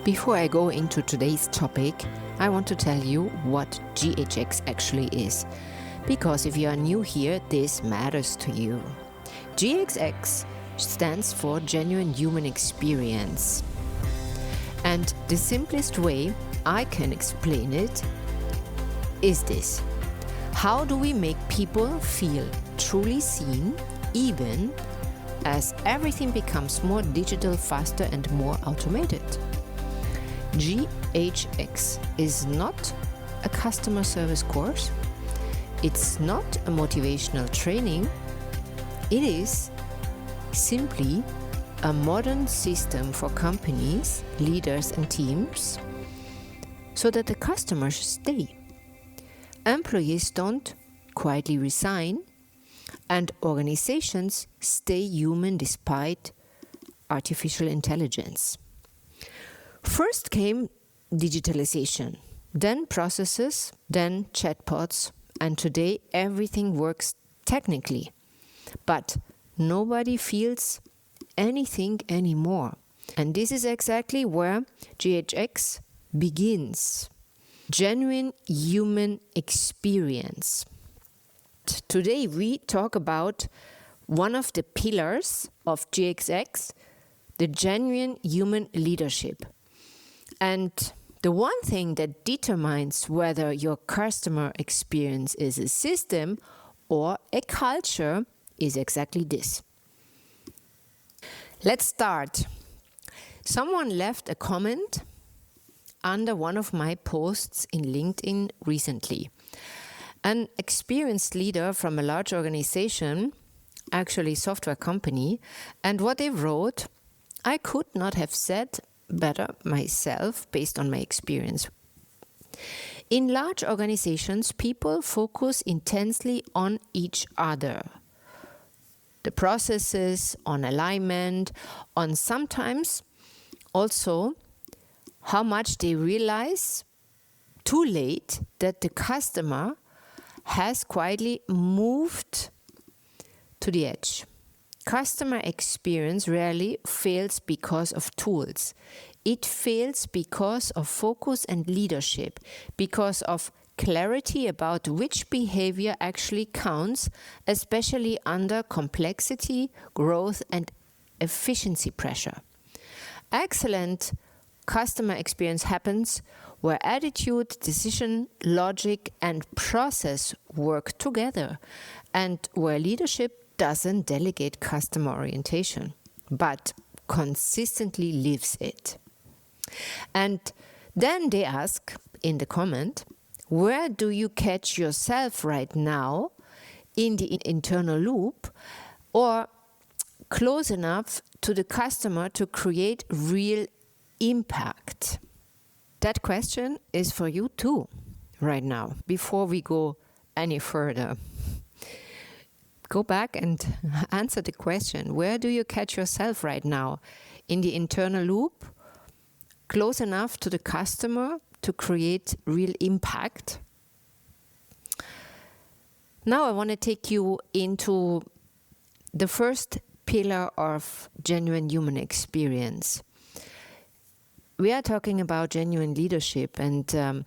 Before I go into today's topic, I want to tell you what GHX actually is. Because if you are new here, this matters to you. GXX stands for Genuine Human Experience. And the simplest way I can explain it is this. How do we make people feel truly seen, even as everything becomes more digital, faster, and more automated? GHX is not a customer service course. It's not a motivational training. It is simply a modern system for companies, leaders, and teams so that the customers stay. Employees don't quietly resign, and organizations stay human despite artificial intelligence. First came digitalization, then processes, then chatbots, and today everything works technically. But nobody feels anything anymore. And this is exactly where GHX begins. Genuine human experience. Today we talk about one of the pillars of GXX, the genuine human leadership. And the one thing that determines whether your customer experience is a system or a culture is exactly this. Let's start. Someone left a comment under one of my posts in LinkedIn recently. An experienced leader from a large organization, actually software company, and what they wrote, I could not have said better myself based on my experience. In large organizations, people focus intensely on each other. The processes, on alignment, on sometimes also how much they realize too late that the customer has quietly moved to the edge. Customer experience rarely fails because of tools. It fails because of focus and leadership, because of clarity about which behavior actually counts, especially under complexity, growth, and efficiency pressure. Excellent customer experience happens where attitude, decision, logic, and process work together, and where leadership doesn't delegate customer orientation, but consistently lives it. And then they ask in the comment, where do you catch yourself right now in the internal loop or close enough to the customer to create real impact? That question is for you too right now, before we go any further. Go back and answer the question, where do you catch yourself right now? In the internal loop, close enough to the customer to create real impact? Now I want to take you into the first pillar of genuine human experience. We are talking about genuine leadership, and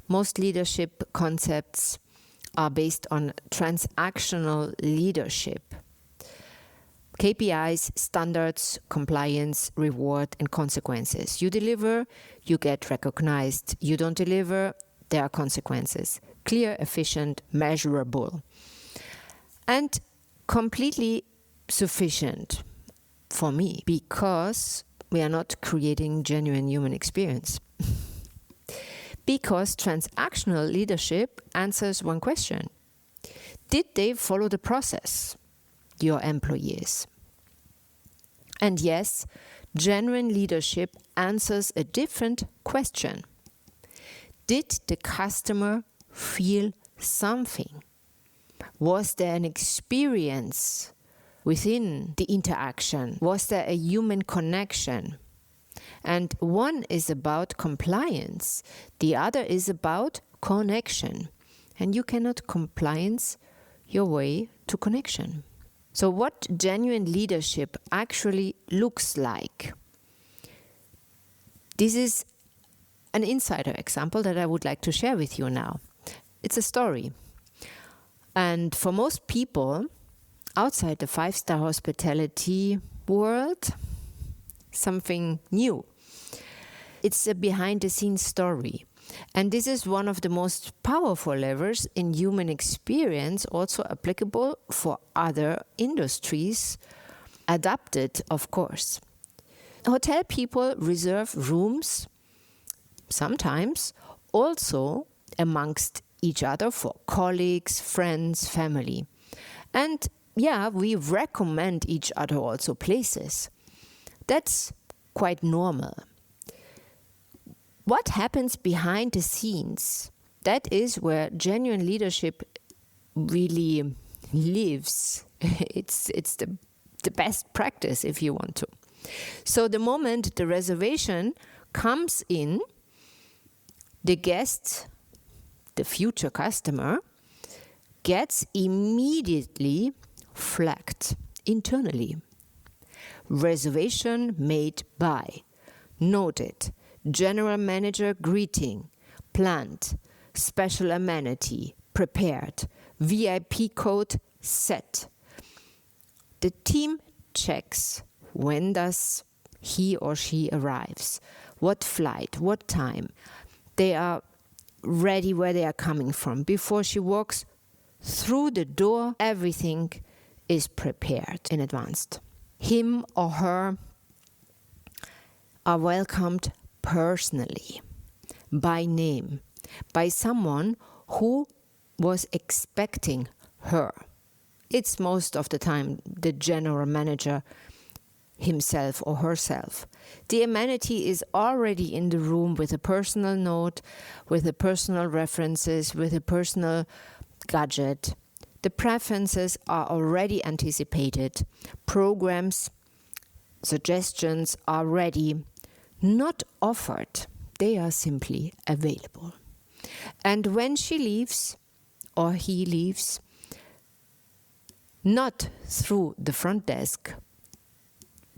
most leadership concepts are based on transactional leadership. KPIs, standards, compliance, reward, and consequences. You deliver, you get recognized. You don't deliver, there are consequences. Clear, efficient, measurable. And completely sufficient for me, because we are not creating genuine human experience. Because transactional leadership answers one question. Did they follow the process, your employees? And yes, genuine leadership answers a different question. Did the customer feel something? Was there an experience within the interaction? Was there a human connection? And one is about compliance, the other is about connection. And you cannot compliance your way to connection. So what genuine leadership actually looks like? This is an insider example that I would like to share with you now. It's a story. And for most people outside the 5-star hospitality world, something new. It's a behind-the-scenes story. And this is one of the most powerful levers in human experience, also applicable for other industries, adapted, of course. Hotel people reserve rooms, sometimes also amongst each other for colleagues, friends, family. And we recommend each other also places. That's quite normal. What happens behind the scenes? That is where genuine leadership really lives. It's the best practice if you want to. So the moment the reservation comes in, the guest, the future customer, gets immediately flagged internally. Reservation made by, noted, general manager greeting, planned, special amenity, prepared, VIP code set. The team checks when does he or she arrives, what flight, what time. They are ready where they are coming from. Before she walks through the door, everything is prepared in advance. Him or her are welcomed personally, by name, by someone who was expecting her. It's most of the time the general manager himself or herself. The amenity is already in the room with a personal note, with the personal references, with a personal gadget. The preferences are already anticipated. Programs, suggestions are ready, not offered. They are simply available. And when she leaves, or he leaves, not through the front desk,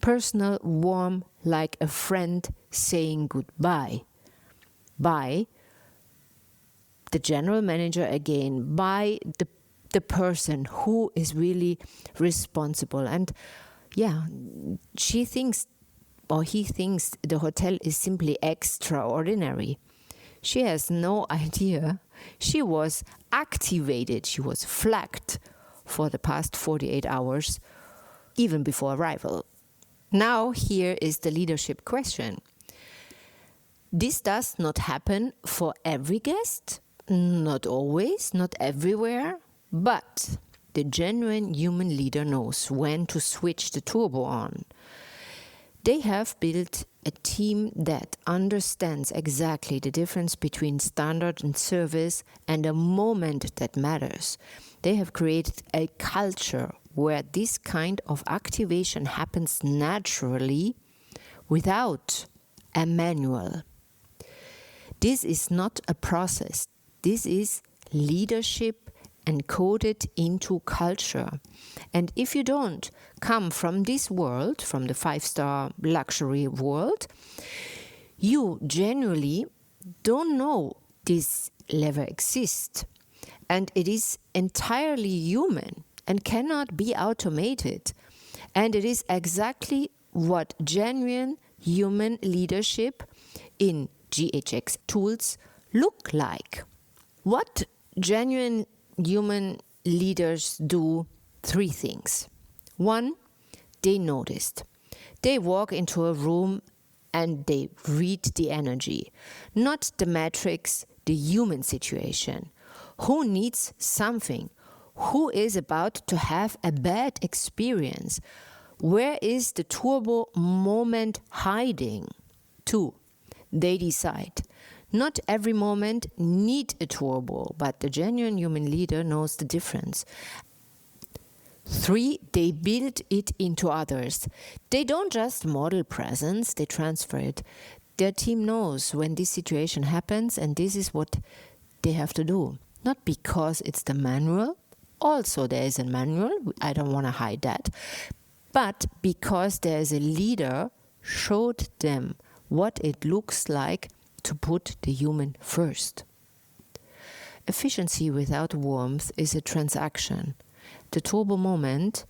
personal, warm, like a friend saying goodbye, by the general manager again, by the person who is really responsible. And she thinks, or he thinks, the hotel is simply extraordinary. She has no idea. She was activated, she was flagged for the past 48 hours, even before arrival. Now here is the leadership question. This does not happen for every guest, not always, not everywhere, but the genuine human leader knows when to switch the turbo on. They have built a team that understands exactly the difference between standard and service and a moment that matters. They have created a culture where this kind of activation happens naturally without a manual. This is not a process. This is leadership encoded into culture. And if you don't come from this world, from the 5-star luxury world, you genuinely don't know this lever exists. And it is entirely human and cannot be automated. And it is exactly what genuine human leadership in GHX tools look like. What genuine human leaders do? 3 things. 1, they noticed. They walk into a room and they read the energy, not the metrics, the human situation. Who needs something? Who is about to have a bad experience? Where is the turbo moment hiding? 2, they decide. Not every moment needs a turbo, but the genuine human leader knows the difference. 3, they build it into others. They don't just model presence, they transfer it. Their team knows when this situation happens and this is what they have to do. Not because it's the manual, also there is a manual, I don't want to hide that, but because there is a leader showed them what it looks like to put the human first. Efficiency without warmth is a transaction. The turbo moment,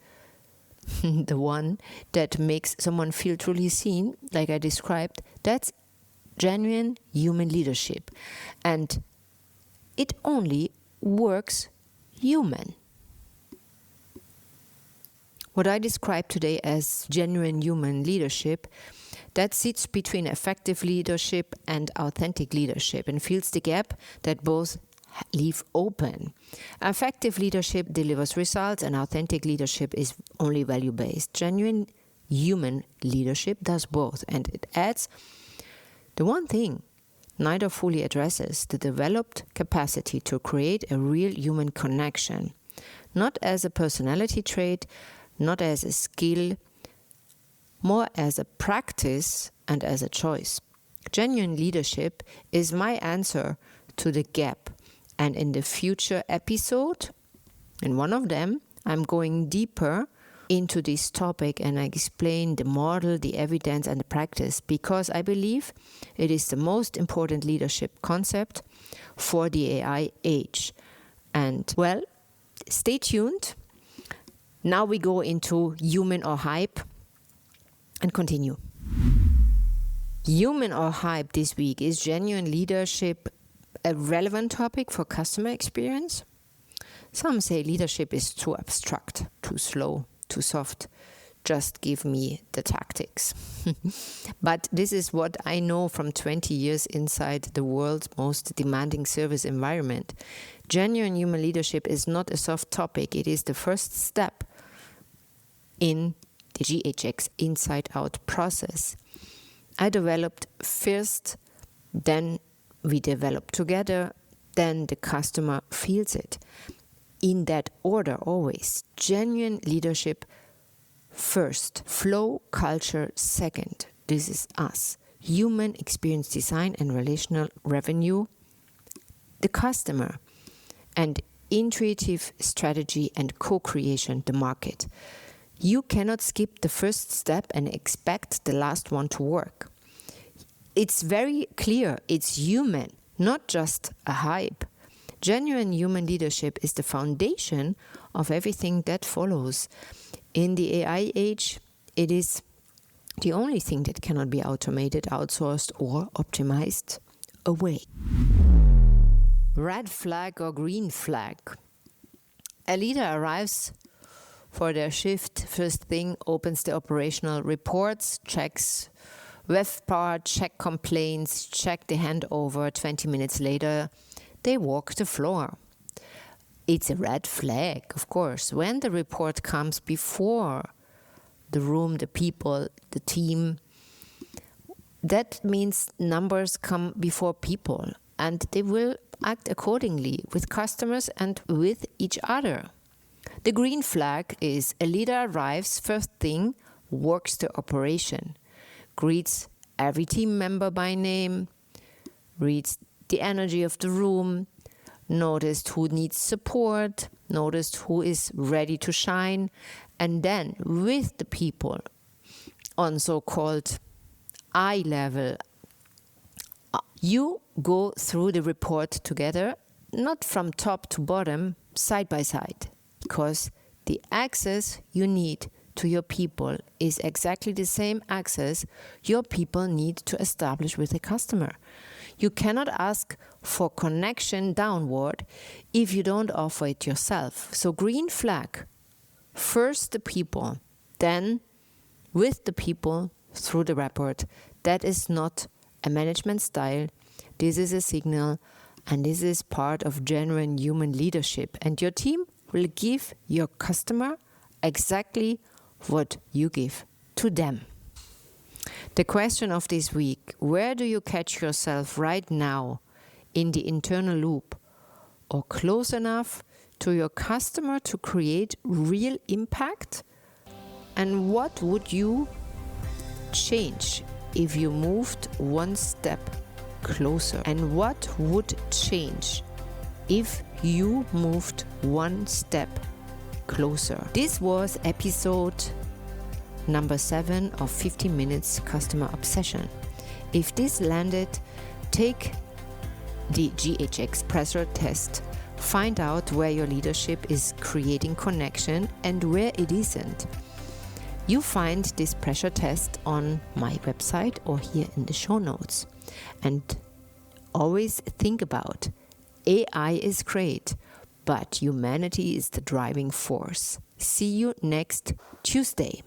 the one that makes someone feel truly seen, like I described, that's genuine human leadership. And it only works human. What I described today as genuine human leadership, that sits between effective leadership and authentic leadership and fills the gap that both leave open. Effective leadership delivers results, and authentic leadership is only value-based. Genuine human leadership does both, and it adds the one thing neither fully addresses: the developed capacity to create a real human connection, not as a personality trait, not as a skill, more as a practice and as a choice. Genuine leadership is my answer to the gap. And in the future episode, in one of them, I'm going deeper into this topic and I explain the model, the evidence and the practice, because I believe it is the most important leadership concept for the AI age. And well, stay tuned. Now we go into human or hype and continue. Human or hype this week. Is genuine leadership a relevant topic for customer experience? Some say leadership is too abstract, too slow, too soft. Just give me the tactics. But this is what I know from 20 years inside the world's most demanding service environment. Genuine human leadership is not a soft topic. It is the first step in the GHX Inside Out process. I developed first, then we develop together, then the customer feels it. In that order always. Genuine leadership first. Flow culture second. This is us. Human experience design and relational revenue, the customer. And intuitive strategy and co-creation, the market. You cannot skip the first step and expect the last one to work. It's very clear, it's human, not just a hype. Genuine human leadership is the foundation of everything that follows. In the AI age, it is the only thing that cannot be automated, outsourced, or optimized away. Red flag or green flag? A leader arrives for their shift, first thing, opens the operational reports, checks WebPart, check complaints, check the handover. 20 minutes later, they walk the floor. It's a red flag, of course. When the report comes before the room, the people, the team, that means numbers come before people, and they will act accordingly with customers and with each other. The green flag is a leader arrives, first thing, works the operation, greets every team member by name, reads the energy of the room, noticed who needs support, noticed who is ready to shine, and then with the people on so-called eye level, you go through the report together, not from top to bottom, side by side, because the access you need to your people is exactly the same access your people need to establish with the customer. You cannot ask for connection downward if you don't offer it yourself. So green flag, first the people, then with the people through the report. That is not a management style. This is a signal, and this is part of genuine human leadership. And your team will give your customer exactly what you give to them. The question of this week: where do you catch yourself right now in the internal loop, or close enough to your customer to create real impact? And what would you change if you moved one step closer? And what would change if you moved one step closer? This was episode number 7 of 15 Minutes Customer Obsession. If this landed, take the GHX pressure test. Find out where your leadership is creating connection and where it isn't. You find this pressure test on my website or here in the show notes. And always think about, AI is great, but humanity is the driving force. See you next Tuesday.